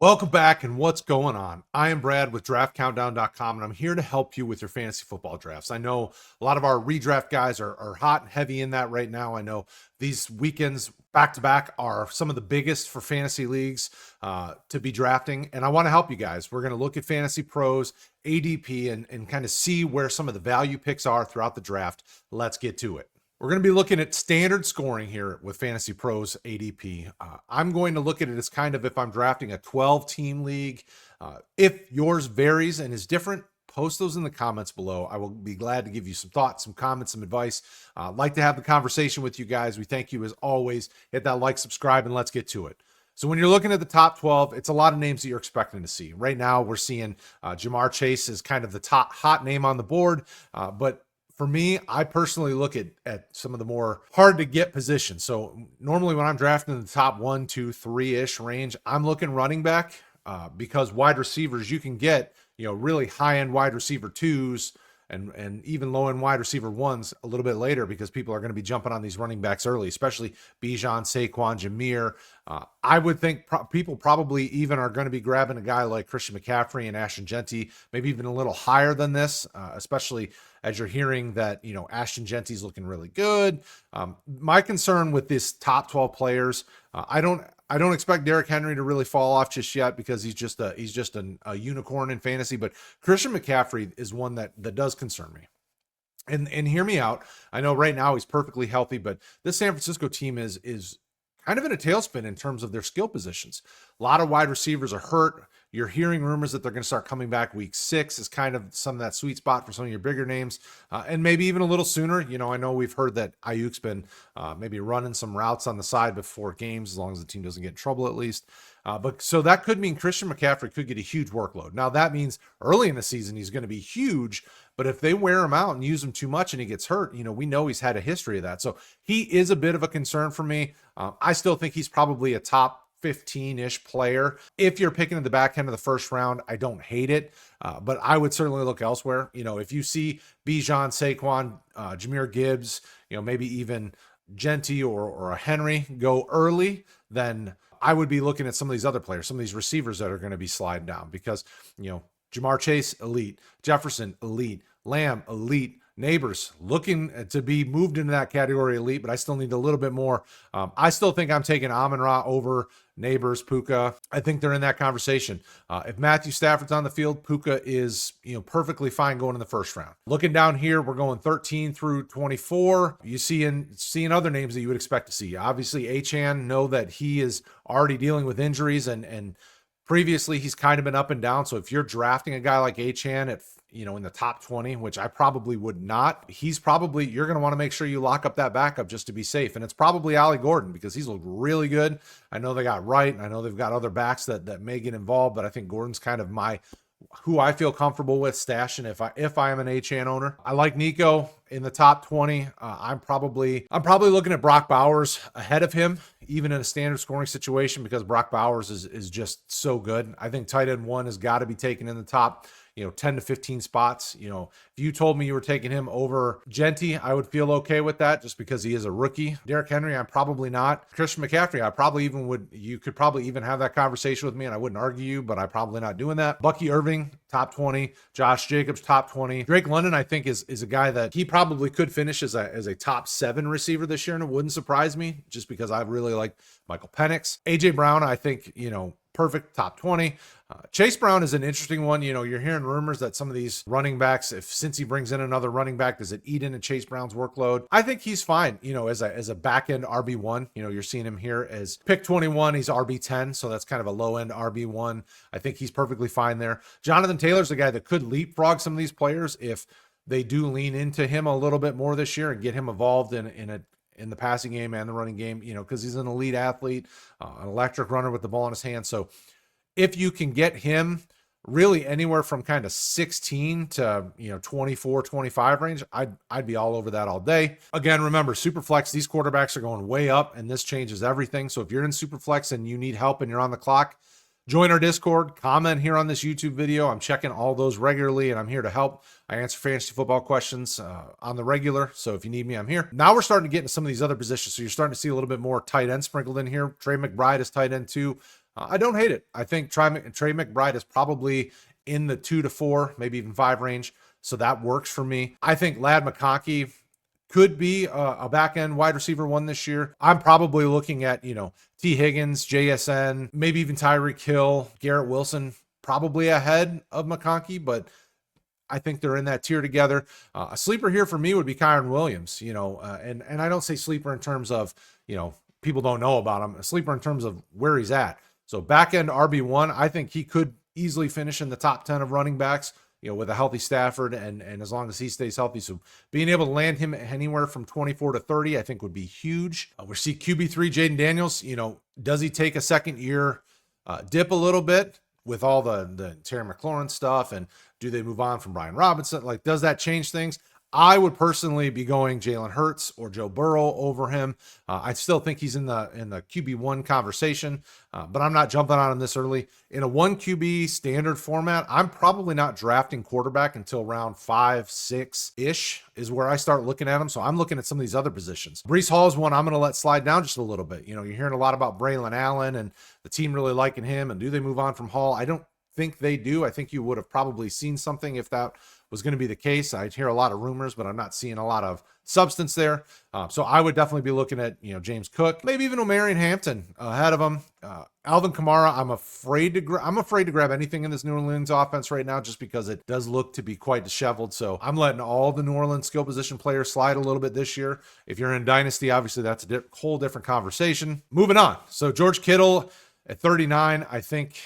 Welcome back, and what's going on? I am Brad with draftcountdown.com, and I'm here to help you with your fantasy football drafts. I know a lot of our redraft guys are hot and heavy in that right now. I know these weekends back to back are some of the biggest for fantasy leagues to be drafting, and I want to help you guys. We're going to look at Fantasy Pros, ADP, and kind of see where some of the value picks are throughout the draft. Let's get to it. We're going to be looking at standard scoring here with Fantasy Pros ADP. I'm going to look at it as kind of if I'm drafting a 12-team league. If yours varies and is different, post those in the comments below. I will be glad to give you some thoughts, some comments, some advice. I'd like to have the conversation with you guys. We thank you as always. Hit that like, subscribe, and let's get to it. So when you're looking at the top 12, it's a lot of names that you're expecting to see. Right now, we're seeing Jamar Chase is kind of the top hot name on the board, but for me, I personally look at some of the more hard to get positions. So normally when I'm drafting in the top 1, 2, 3-ish range, I'm looking running back because wide receivers, you can get, really high-end wide receiver 2s and even low-end wide receiver 1s a little bit later because people are going to be jumping on these running backs early, especially Bijan, Saquon, Jameer. I would think people probably even are going to be grabbing a guy like Christian McCaffrey and Ashton Genty, maybe even a little higher than this, especially as you're hearing that, Ashton Genty's looking really good. My concern with this top 12 players, I don't expect Derrick Henry to really fall off just yet because he's just a unicorn in fantasy. But Christian McCaffrey is one that does concern me. And hear me out. I know right now he's perfectly healthy, but this San Francisco team is kind of in a tailspin in terms of their skill positions. A lot of wide receivers are hurt. You're hearing rumors that they're going to start coming back week 6 is kind of some of that sweet spot for some of your bigger names, and maybe even a little sooner. I know we've heard that Ayuk's been maybe running some routes on the side before games, as long as the team doesn't get in trouble at least. But so that could mean Christian McCaffrey could get a huge workload. Now that means early in the season he's going to be huge, but if they wear him out and use him too much and he gets hurt, we know he's had a history of that. So he is a bit of a concern for me. I still think he's probably a top 15-ish player. If you're picking at the back end of the first round, I don't hate it, but I would certainly look elsewhere. If you see Bijan, Saquon, Jahmyr Gibbs, maybe even Genty or a Henry go early, then I would be looking at some of these other players, some of these receivers that are going to be sliding down because, Jamar Chase, elite. Jefferson, elite. Lamb, elite. Neighbors looking to be moved into that category elite, but I still need a little bit more. I still think I'm taking Amon-Ra over Neighbors, Puka. I think they're in that conversation. If Matthew Stafford's on the field, Puka is perfectly fine going in the first round. Looking down here, we're going 13 through 24. You seeing other names that you would expect to see. Obviously, Achane, know that he is already dealing with injuries and previously he's kind of been up and down. So if you're drafting a guy like Achane at in the top 20, which I probably would not, you're going to want to make sure you lock up that backup just to be safe. And it's probably Ollie Gordon because he's looked really good. I know they got Wright, and I know they've got other backs that may get involved, but I think Gordon's kind of who I feel comfortable with stashing if I am an Achane owner. I like Nico in the top 20. I'm probably looking at Brock Bowers ahead of him, even in a standard scoring situation, because Brock Bowers is just so good. I think tight end 1 has got to be taken in the top 10 to 15 spots. If you told me you were taking him over Genty, I would feel okay with that just because he is a rookie. Derrick Henry, I'm probably not. Christian McCaffrey, you could probably even have that conversation with me and I wouldn't argue you, but I'm probably not doing that. Bucky Irving, top 20. Josh Jacobs, top 20. Drake London, I think is a guy that he probably could finish as a top 7 receiver this year, and it wouldn't surprise me just because I really like Michael Penix. AJ Brown, I think, perfect top 20. Chase Brown is an interesting one. You're hearing rumors that some of these running backs, since he brings in another running back, does it eat into Chase Brown's workload? I think he's fine, as a back end RB1. You're seeing him here as pick 21. He's RB10. So that's kind of a low end RB1. I think he's perfectly fine there. Jonathan Taylor's a guy that could leapfrog some of these players if they do lean into him a little bit more this year and get him involved in the passing game and the running game, because he's an elite athlete, an electric runner with the ball in his hand. So if you can get him really anywhere from kind of 16 to 24, 25 range, I'd be all over that all day. Again, remember, Superflex, these quarterbacks are going way up, and this changes everything. So if you're in Superflex and you need help and you're on the clock, join our Discord, comment here on this YouTube video. I'm checking all those regularly, and I'm here to help. I answer fantasy football questions on the regular, so if you need me, I'm here. Now we're starting to get into some of these other positions, so you're starting to see a little bit more tight end sprinkled in here. Trey McBride is tight end 2. I don't hate it. I think Trey McBride is probably in the 2 to 4, maybe even 5 range. So that works for me. I think Lad McConkey could be a back end wide receiver one this year. I'm probably looking at, T. Higgins, JSN, maybe even Tyreek Hill, Garrett Wilson, probably ahead of McConkey, but I think they're in that tier together. A sleeper here for me would be Kyron Williams, and I don't say sleeper in terms of, people don't know about him. A sleeper in terms of where he's at. So back end RB1, I think he could easily finish in the top 10 of running backs, with a healthy Stafford and as long as he stays healthy. So being able to land him anywhere from 24 to 30, I think would be huge. We see QB3 Jaden Daniels, does he take a second year dip a little bit with all the Terry McLaurin stuff, and do they move on from Brian Robinson? Like, does that change things? I would personally be going Jalen Hurts or Joe Burrow over him. I still think he's in the QB1 conversation, but I'm not jumping on him this early. In a 1 QB standard format, I'm probably not drafting quarterback until round 5, 6-ish is where I start looking at him. So I'm looking at some of these other positions. Breece Hall is one I'm going to let slide down just a little bit. You're hearing a lot about Braylon Allen and the team really liking him. And do they move on from Hall? I don't think they do. I think you would have probably seen something if that was going to be the case. I hear a lot of rumors, but I'm not seeing a lot of substance there. So I would definitely be looking at, James Cook, maybe even Omarion Hampton ahead of him. Alvin Kamara, I'm afraid to grab anything in this New Orleans offense right now, just because it does look to be quite disheveled. So I'm letting all the New Orleans skill position players slide a little bit this year. If you're in Dynasty, obviously that's a whole different conversation. Moving on. So George Kittle at 39, I think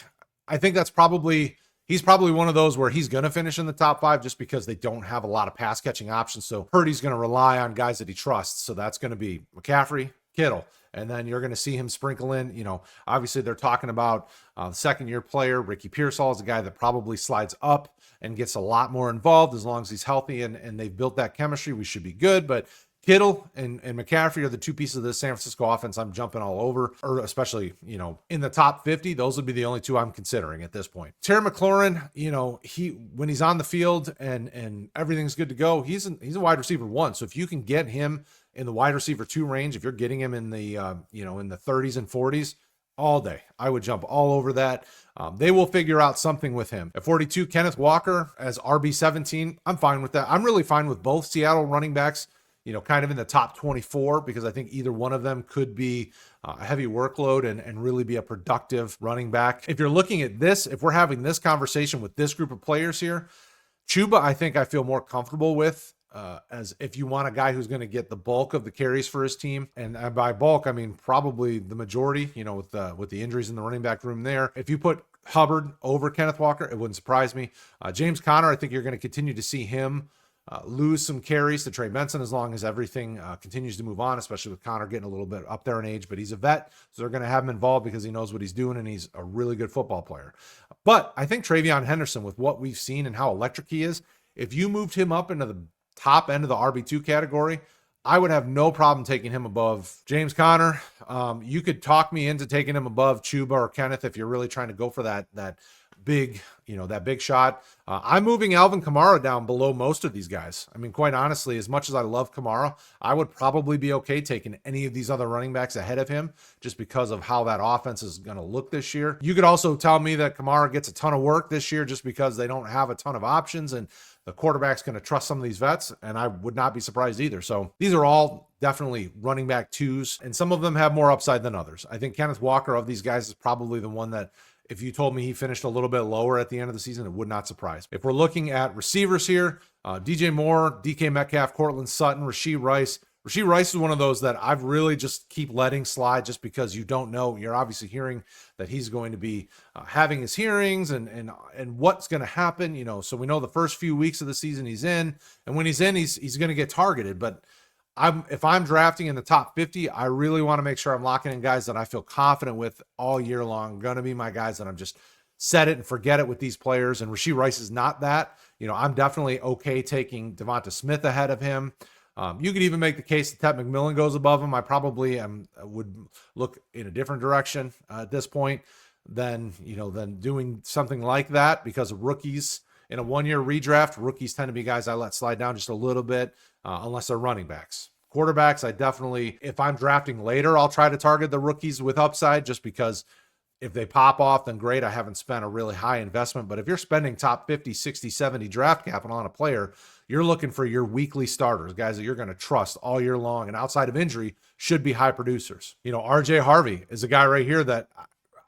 that's probably, he's probably one of those where he's going to finish in the top 5 just because they don't have a lot of pass catching options. So Purdy's going to rely on guys that he trusts. So that's going to be McCaffrey, Kittle. And then you're going to see him sprinkle in, obviously they're talking about the second year player. Ricky Pearsall is a guy that probably slides up and gets a lot more involved as long as he's healthy and they've built that chemistry. We should be good. But Kittle and McCaffrey are the two pieces of the San Francisco offense I'm jumping all over, or especially, in the top 50, those would be the only two I'm considering at this point. Terry McLaurin, when he's on the field and everything's good to go, he's a wide receiver 1. So if you can get him in the wide receiver 2 range, if you're getting him in the, in the 30s and 40s, all day, I would jump all over that. They will figure out something with him. At 42, Kenneth Walker as RB17, I'm fine with that. I'm really fine with both Seattle running backs, kind of in the top 24, because I think either one of them could be a heavy workload and really be a productive running back. If you're looking at this, if we're having this conversation with this group of players here, Chuba, I think I feel more comfortable with as if you want a guy who's going to get the bulk of the carries for his team. And by bulk, I mean probably the majority, with the injuries in the running back room there. If you put Hubbard over Kenneth Walker, it wouldn't surprise me. James Conner, I think you're going to continue to see him lose some carries to Trey Benson as long as everything continues to move on, especially with Connor getting a little bit up there in age, but he's a vet, so they're going to have him involved because he knows what he's doing and he's a really good football player. But I think Travion Henderson, with what we've seen and how electric he is, if you moved him up into the top end of the RB2 category, I would have no problem taking him above James Conner. You could talk me into taking him above Chuba or Kenneth if you're really trying to go for that big, that big shot. I'm moving Alvin Kamara down below most of these guys. I mean, quite honestly, as much as I love Kamara, I would probably be okay taking any of these other running backs ahead of him just because of how that offense is going to look this year. You could also tell me that Kamara gets a ton of work this year just because they don't have a ton of options and the quarterback's going to trust some of these vets, and I would not be surprised either. So these are all definitely running back 2s, and some of them have more upside than others. I think Kenneth Walker of these guys is probably the one that, if you told me he finished a little bit lower at the end of the season, it would not surprise me. If we're looking at receivers here, DJ Moore, DK Metcalf, Cortland Sutton, Rashee Rice. Rashee Rice is one of those that I've really just keep letting slide just because you don't know. You're obviously hearing that he's going to be having his hearings and what's going to happen, so we know the first few weeks of the season he's in, and when he's in, he's going to get targeted. But if I'm drafting in the top 50, I really want to make sure I'm locking in guys that I feel confident with all year long. Going to be my guys that I'm just set it and forget it with these players. And Rashee Rice is not that. I'm definitely okay taking Devonta Smith ahead of him. You could even make the case that Ted McMillan goes above him. I probably would look in a different direction at this point than doing something like that, because of rookies in a 1-year redraft. Rookies tend to be guys I let slide down just a little bit, unless they're running backs. Quarterbacks, I definitely, if I'm drafting later, I'll try to target the rookies with upside just because If they pop off, then great. I haven't spent a really high investment. But if you're spending top 50, 60, 70 draft capital on a player, you're looking for your weekly starters, guys that you're going to trust all year long. And outside of injury, should be high producers. RJ Harvey is a guy right here that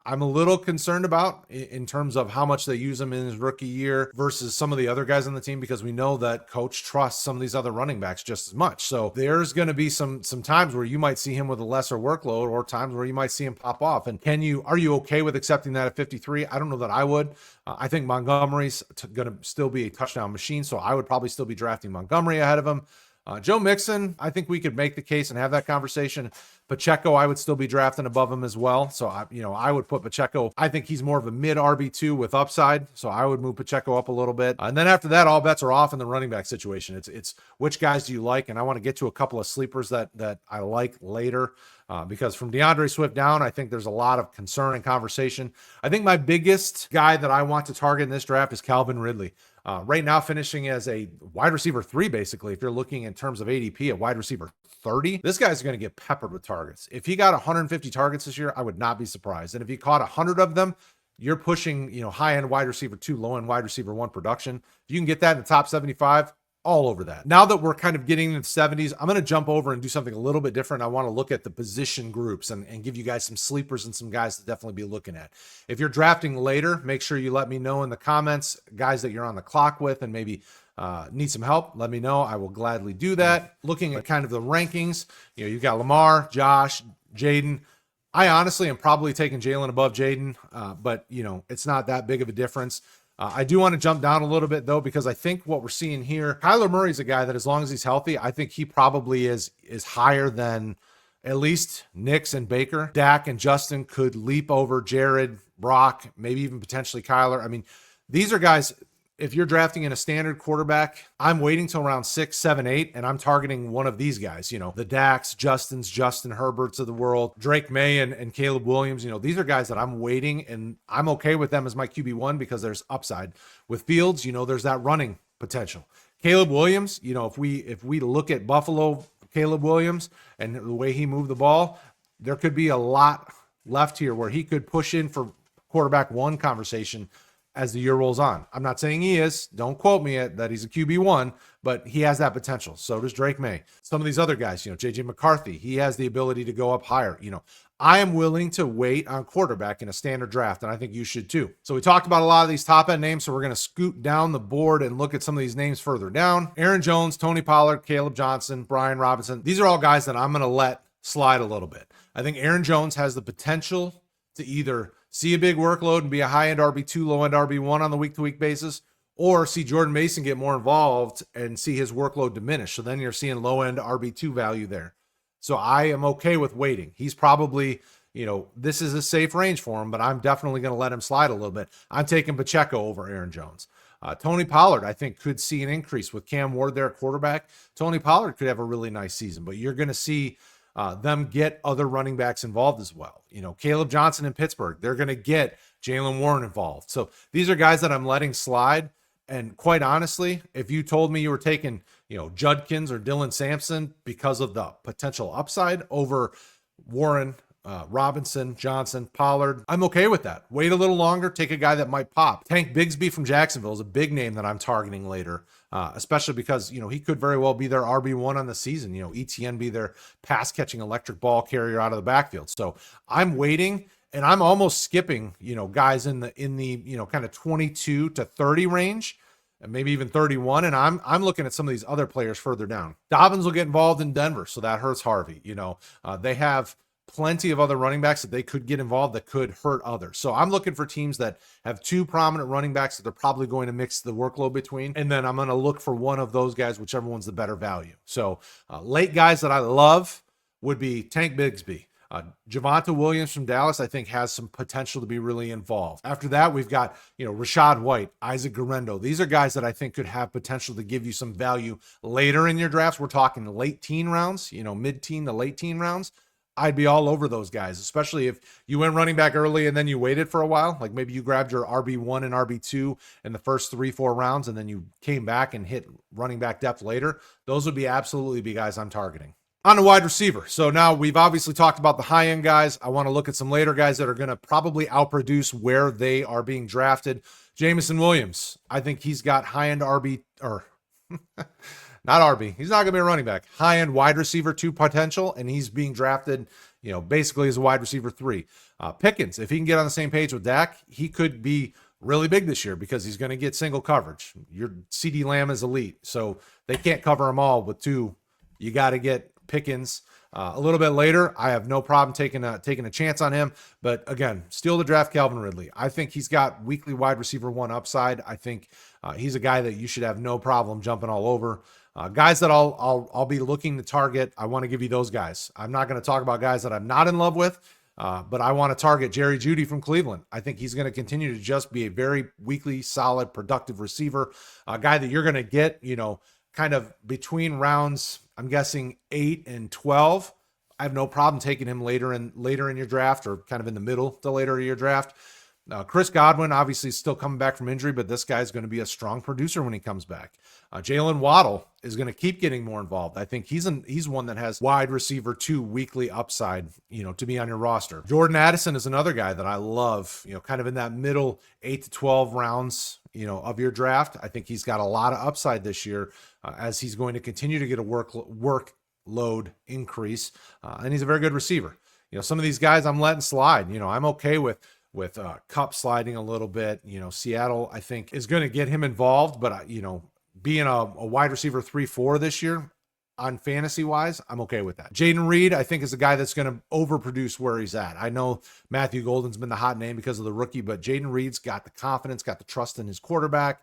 I'm a little concerned about in terms of how much they use him in his rookie year versus some of the other guys on the team, because we know that coach trusts some of these other running backs just as much. So there's going to be some times where you might see him with a lesser workload, or times where you might see him pop off. And are you okay with accepting that at 53? I don't know that I would. I think Montgomery's going to still be a touchdown machine, so I would probably still be drafting Montgomery ahead of him. Joe Mixon, I think we could make the case and have that conversation. Pacheco, I would still be drafting above him as well. So, I would put Pacheco. I think he's more of a mid RB2 with upside. So I would move Pacheco up a little bit. And then after that, all bets are off in the running back situation. It's which guys do you like? And I want to get to a couple of sleepers that I like later. Because from DeAndre Swift down, I think there's a lot of concern and conversation. I think my biggest guy that I want to target in this draft is Calvin Ridley. Right now finishing as a wide receiver 3, basically, if you're looking in terms of ADP at wide receiver 30. This guy's going to get peppered with targets. If he got 150 targets this year, I would not be surprised. And if he caught 100 of them, you're pushing, high-end wide receiver 2, low-end wide receiver 1 production. If you can get that in the top 75, all over that. Now that we're kind of getting in the 70s, I'm going to jump over and do something a little bit different. I want to look at the position groups and give you guys some sleepers and some guys to definitely be looking at. If you're drafting later, make sure you let me know in the comments, guys that you're on the clock with and maybe need some help. Let me know. I will gladly do that. Looking at kind of the rankings, you've got Lamar, Josh, Jaden. I honestly am probably taking Jalen above Jaden, but it's not that big of a difference. I do want to jump down a little bit, though, because I think what we're seeing here, Kyler Murray's a guy that as long as he's healthy, I think he probably is higher than at least Nix and Baker. Dak and Justin could leap over Jared, Brock, maybe even potentially Kyler. I mean, these are guys, if you're drafting in a standard quarterback, I'm waiting till around 6, 7, 8, and I'm targeting one of these guys, the Daks, Justins, Justin Herberts of the world, Drake May and Caleb Williams. These are guys that I'm waiting, and I'm okay with them as my QB1 because there's upside. With Fields, there's that running potential. Caleb Williams, if we look at Buffalo, Caleb Williams, and the way he moved the ball, there could be a lot left here where he could push in for quarterback 1 conversation as the year rolls on. I'm not saying he is. Don't quote me that he's a QB1, but he has that potential. So does Drake May. Some of these other guys, JJ McCarthy, he has the ability to go up higher. I am willing to wait on quarterback in a standard draft, and I think you should too. So we talked about a lot of these top-end names, so we're going to scoot down the board and look at some of these names further down. Aaron Jones, Tony Pollard, Caleb Johnson, Brian Robinson. These are all guys that I'm going to let slide a little bit. I think Aaron Jones has the potential to either see a big workload and be a high-end RB2, low-end RB1 on the week-to-week basis, or see Jordan Mason get more involved and see his workload diminish. So then you're seeing low-end RB2 value there. So I am okay with waiting. He's probably, this is a safe range for him, but I'm definitely going to let him slide a little bit. I'm taking Pacheco over Aaron Jones. Tony Pollard, I think, could see an increase with Cam Ward there at quarterback. Tony Pollard could have a really nice season, but you're going to see them get other running backs involved as well. Caleb Johnson in Pittsburgh, they're going to get Jalen Warren involved. So these are guys that I'm letting slide. And quite honestly, if you told me you were taking, Judkins or Dylan Sampson because of the potential upside over Warren, Robinson, Johnson, Pollard, I'm okay with that. Wait a little longer, take a guy that might pop. Tank Bigsby from Jacksonville is a big name that I'm targeting later, especially because, he could very well be their RB1 on the season. ETN be their pass-catching electric ball carrier out of the backfield. So I'm waiting, and I'm almost skipping, guys in the kind of 22 to 30 range, and maybe even 31. And I'm looking at some of these other players further down. Dobbins will get involved in Denver, so that hurts Harvey. They have plenty of other running backs that they could get involved that could hurt others. So I'm looking for teams that have 2 prominent running backs that they're probably going to mix the workload between. And then I'm going to look for one of those guys, whichever one's the better value. So late guys that I love would be Tank Bigsby. Javonte Williams from Dallas, I think, has some potential to be really involved. After that, we've got, Rashad White, Isaac Guerrero. These are guys that I think could have potential to give you some value later in your drafts. We're talking late teen rounds, mid-teen to late teen rounds. I'd be all over those guys, especially if you went running back early and then you waited for a while. Like maybe you grabbed your RB1 and RB2 in the first 3-4 rounds, and then you came back and hit running back depth later. Those would be absolutely be guys I'm targeting. On the wide receiver. So now we've obviously talked about the high end guys. I want to look at some later guys that are going to probably outproduce where they are being drafted. Jamison Williams. I think he's got high end RB or not RB. He's not going to be a running back. High end wide receiver 2 potential, and he's being drafted, basically as a wide receiver 3. Pickens, if he can get on the same page with Dak, he could be really big this year because he's going to get single coverage. Your CD Lamb is elite, so they can't cover them all with 2. You got to get Pickens a little bit later. I have no problem taking a chance on him. But again, still to draft Calvin Ridley. I think he's got weekly wide receiver 1 upside. I think he's a guy that you should have no problem jumping all over. Guys that I'll be looking to target. I want to give you those guys. I'm not going to talk about guys that I'm not in love with. But I want to target Jerry Jeudy from Cleveland. I think he's going to continue to just be a very weekly, solid, productive receiver. A guy that you're going to get, kind of between rounds, I'm guessing 8 and 12. I have no problem taking him later in your draft, or kind of in the middle to later in your draft. Chris Godwin, obviously still coming back from injury, but this guy's going to be a strong producer when he comes back. Jalen Waddle is going to keep getting more involved. I think he's one that has wide receiver 2 weekly upside, to be on your roster. Jordan Addison is another guy that I love, kind of in that middle 8 to 12 rounds, of your draft. I think he's got a lot of upside this year, as he's going to continue to get a workload increase. And he's a very good receiver. Some of these guys I'm letting slide. I'm okay with Cup sliding a little bit. Seattle, I think, is going to get him involved, but being a wide receiver 3-4 this year on fantasy wise, I'm okay with that. Jaden Reed, I think, is a guy that's going to overproduce where he's at. I know Matthew Golden's been the hot name because of the rookie, but Jaden Reed's got the confidence, got the trust in his quarterback,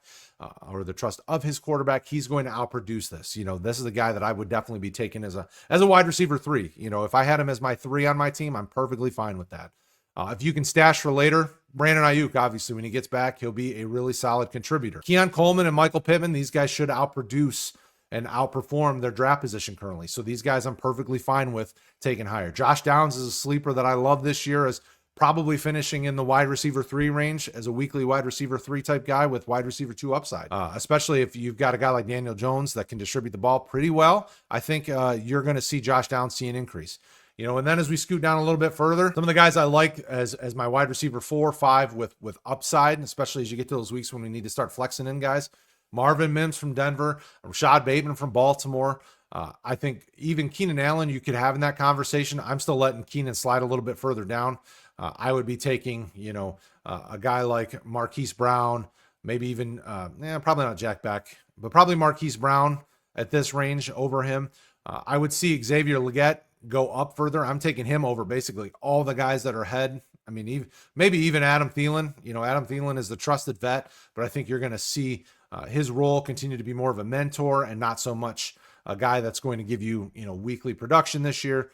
or the trust of his quarterback. He's going to outproduce this. This is a guy that I would definitely be taking as a wide receiver 3. If I had him as my 3 on my team, I'm perfectly fine with that. If you can stash for later, Brandon Ayuk, obviously, when he gets back, he'll be a really solid contributor. Keon Coleman and Michael Pittman, these guys should outproduce and outperform their draft position currently. So these guys I'm perfectly fine with taking higher. Josh Downs is a sleeper that I love this year, as probably finishing in the wide receiver 3 range as a weekly wide receiver 3 type guy with wide receiver 2 upside. Especially if you've got a guy like Daniel Jones that can distribute the ball pretty well, I think you're going to see Josh Downs see an increase. And then as we scoot down a little bit further, some of the guys I like as my wide receiver 4, 5 with upside, especially as you get to those weeks when we need to start flexing in guys. Marvin Mims from Denver, Rashad Bateman from Baltimore. I think even Keenan Allen you could have in that conversation. I'm still letting Keenan slide a little bit further down. I would be taking, a guy like Marquise Brown, maybe even, probably not Jack Beck, but probably Marquise Brown at this range over him. I would see Xavier Legette go up further. I'm taking him over basically all the guys that are ahead. I mean, maybe even Adam Thielen. Adam Thielen is the trusted vet, but I think you're going to see his role continue to be more of a mentor and not so much a guy that's going to give you, weekly production this year.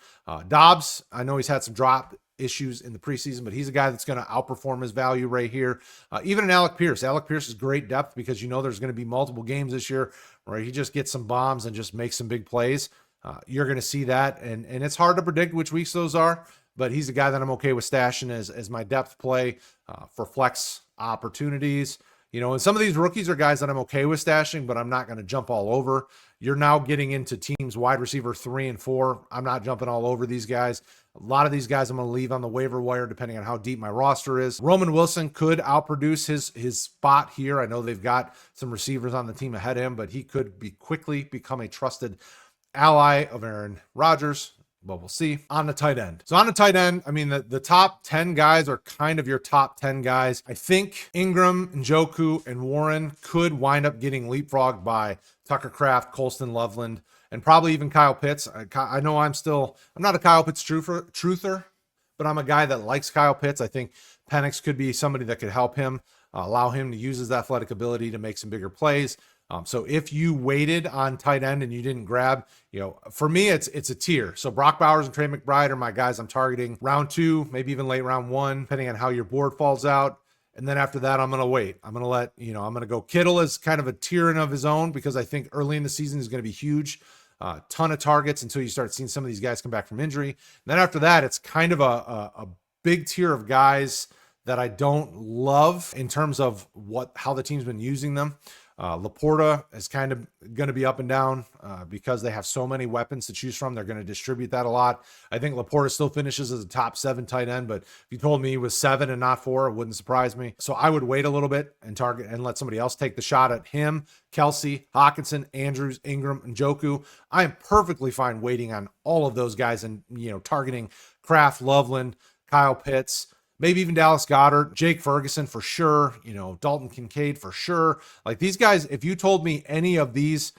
Dobbs, I know he's had some drop issues in the preseason, but he's a guy that's going to outperform his value right here. Even in Alec Pierce. Alec Pierce is great depth because there's going to be multiple games this year where he just gets some bombs and just makes some big plays. You're going to see that, and it's hard to predict which weeks those are, but he's a guy that I'm okay with stashing as my depth play for flex opportunities. And some of these rookies are guys that I'm okay with stashing, but I'm not going to jump all over. You're now getting into teams wide receiver 3 and 4. I'm not jumping all over these guys. A lot of these guys I'm going to leave on the waiver wire depending on how deep my roster is. Roman Wilson could outproduce his spot here. I know they've got some receivers on the team ahead of him, but he could quickly become a trusted ally of Aaron Rodgers, but we'll see. On the tight end. So on the tight end, I mean, the top 10 guys are kind of your top 10 guys. I think Ingram, Njoku, and Warren could wind up getting leapfrogged by Tucker Kraft, Colston Loveland, and probably even Kyle Pitts. I know I'm not a Kyle Pitts truther, but I'm a guy that likes Kyle Pitts. I think Penix could be somebody that could help him, allow him to use his athletic ability to make some bigger plays. So if you waited on tight end and you didn't grab, for me, it's a tier. So Brock Bowers and Trey McBride are my guys I'm targeting round 2, maybe even late round 1, depending on how your board falls out. And then after that, I'm going to wait. I'm going to let, I'm going to go Kittle as kind of a tier in of his own, because I think early in the season is going to be huge. Ton of targets until you start seeing some of these guys come back from injury. And then after that, it's kind of a big tier of guys that I don't love in terms of how the team's been using them. Laporta is kind of going to be up and down because they have so many weapons to choose from. They're going to distribute that a lot. I think Laporta still finishes as a top 7 tight end, but if you told me he was 7 and not 4, it wouldn't surprise me. So I would wait a little bit and target and let somebody else take the shot at him. Kelsey, Hawkinson, Andrews, Ingram, and Njoku. I am perfectly fine waiting on all of those guys and, targeting Kraft, Loveland, Kyle Pitts, maybe even Dallas Goedert, Jake Ferguson for sure, Dalton Kincaid for sure. Like these guys, if you told me any of those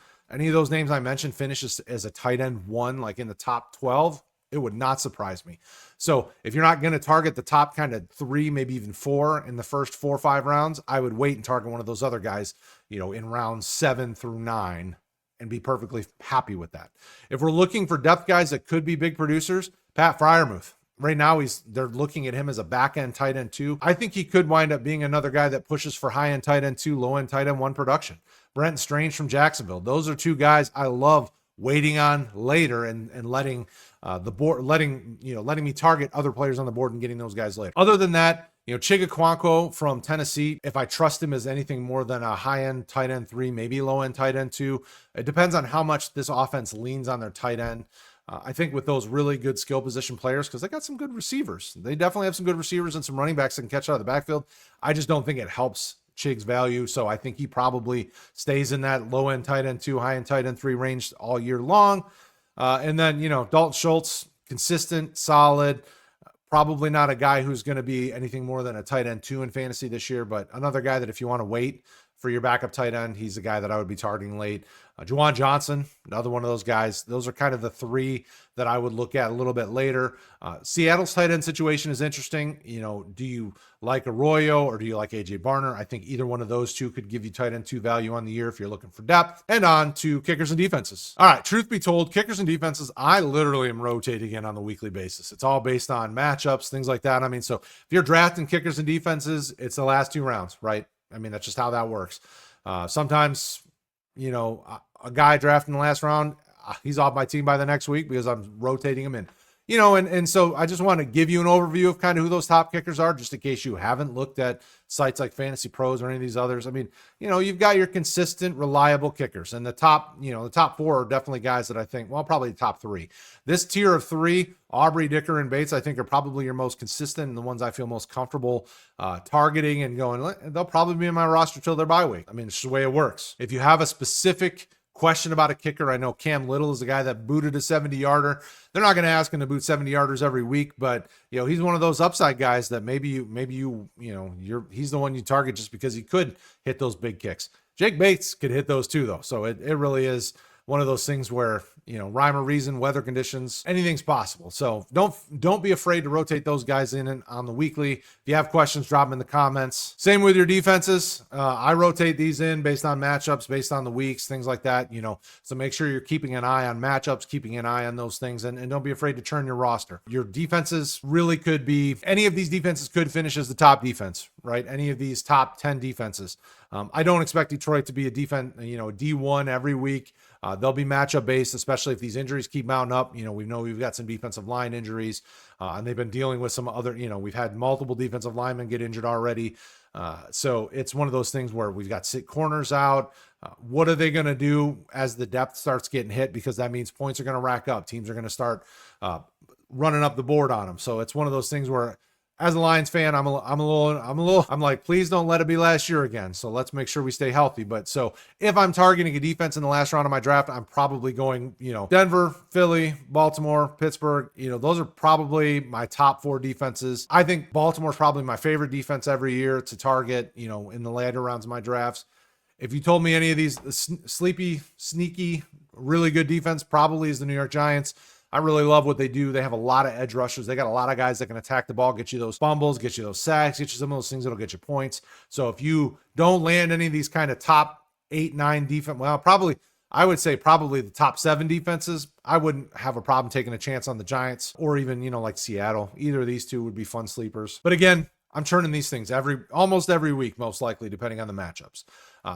names I mentioned finishes as a tight end 1, like in the top 12, it would not surprise me. So if you're not going to target the top kind of 3, maybe even 4 in the first 4 or 5 rounds, I would wait and target one of those other guys, in rounds 7 through 9 and be perfectly happy with that. If we're looking for depth guys that could be big producers, Pat Freiermuth. Right now, they're looking at him as a back-end tight end 2. I think he could wind up being another guy that pushes for high-end tight end 2, low-end tight end 1 production. Brent Strange from Jacksonville. Those are 2 guys I love waiting on later and letting the board, letting me target other players on the board and getting those guys later. Other than that, Chigakwanko from Tennessee, if I trust him as anything more than a high-end tight end 3, maybe low-end tight end 2, it depends on how much this offense leans on their tight end. I think with those really good skill position players, because they got some good receivers. They definitely have some good receivers and some running backs that can catch out of the backfield. I just don't think it helps Chig's value. So I think he probably stays in that low end tight end 2, high end tight end 3 range all year long. And then, Dalton Schultz, consistent, solid, probably not a guy who's going to be anything more than a tight end 2 in fantasy this year, but another guy that if you want to wait for your backup tight end, he's the guy that I would be targeting late. Juwan Johnson, another one of those guys. Those are kind of the 3 that I would look at a little bit later. Seattle's tight end situation is interesting. Do you like Arroyo or do you like AJ Barner? I think either one of those 2 could give you tight end 2 value on the year if you're looking for depth. And on to kickers and defenses. All right, truth be told, kickers and defenses, I literally am rotating in on the weekly basis. It's all based on matchups, things like that. So if you're drafting kickers and defenses, it's the last 2 rounds, right? That's just how that works. Sometimes, a guy drafted in the last round, he's off my team by the next week because I'm rotating him in. And so I just want to give you an overview of kind of who those top kickers are, just in case you haven't looked at sites like Fantasy Pros or any of these others. You've got your consistent, reliable kickers, and the top 4 are definitely guys that I think, well, probably the top 3. This tier of 3, Aubrey, Dicker, and Bates, I think are probably your most consistent and the ones I feel most comfortable targeting and going, they'll probably be in my roster till their bye week. It's just the way it works. If you have a specific question about a kicker, I know Cam Little is the guy that booted a 70-yarder. They're not going to ask him to boot 70-yarders every week, but he's one of those upside guys that he's the one you target just because he could hit those big kicks. Jake Bates could hit those too, though. So it really is one of those things where, rhyme or reason, weather conditions, anything's possible. So don't be afraid to rotate those guys in and on the weekly. If you have questions, drop them in the comments. Same with your defenses. I rotate these in based on matchups, based on the weeks, things like that, so make sure you're keeping an eye on matchups, keeping an eye on those things, and don't be afraid to turn your roster. Your defenses really could be, any of these defenses could finish as the top defense, right? Any of these top 10 defenses. I don't expect Detroit to be a D1 every week. They'll be matchup based, especially if these injuries keep mounting up. We've got some defensive line injuries, and they've been dealing with some other, we've had multiple defensive linemen get injured already. So it's one of those things where we've got corners out. What are they going to do as the depth starts getting hit? Because that means points are going to rack up. Teams are going to start running up the board on them. So it's one of those things where, as a Lions fan, I'm like, please don't let it be last year again. So let's make sure we stay healthy. But so if I'm targeting a defense in the last round of my draft, I'm probably going, Denver, Philly, Baltimore, Pittsburgh. Those are probably my top 4 defenses. I think Baltimore's probably my favorite defense every year to target, in the later rounds of my drafts. If you told me any of these sleepy, sneaky, really good defense, probably is the New York Giants. I really love what they do. They have a lot of edge rushers. They got a lot of guys that can attack the ball, get you those fumbles, get you those sacks, get you some of those things that'll get you points. So if you don't land any of these kind of top 8, 9 defense, I would say probably the top 7 defenses, I wouldn't have a problem taking a chance on the Giants or even, like Seattle. Either of these 2 would be fun sleepers. But again, I'm turning these things almost every week, most likely, depending on the matchups.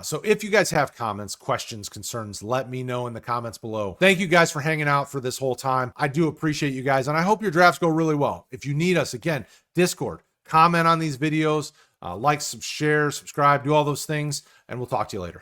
So if you guys have comments, questions, concerns, let me know in the comments below. Thank you guys for hanging out for this whole time. I do appreciate you guys, and I hope your drafts go really well. If you need us, again, Discord, comment on these videos, like, share, subscribe, do all those things, and we'll talk to you later.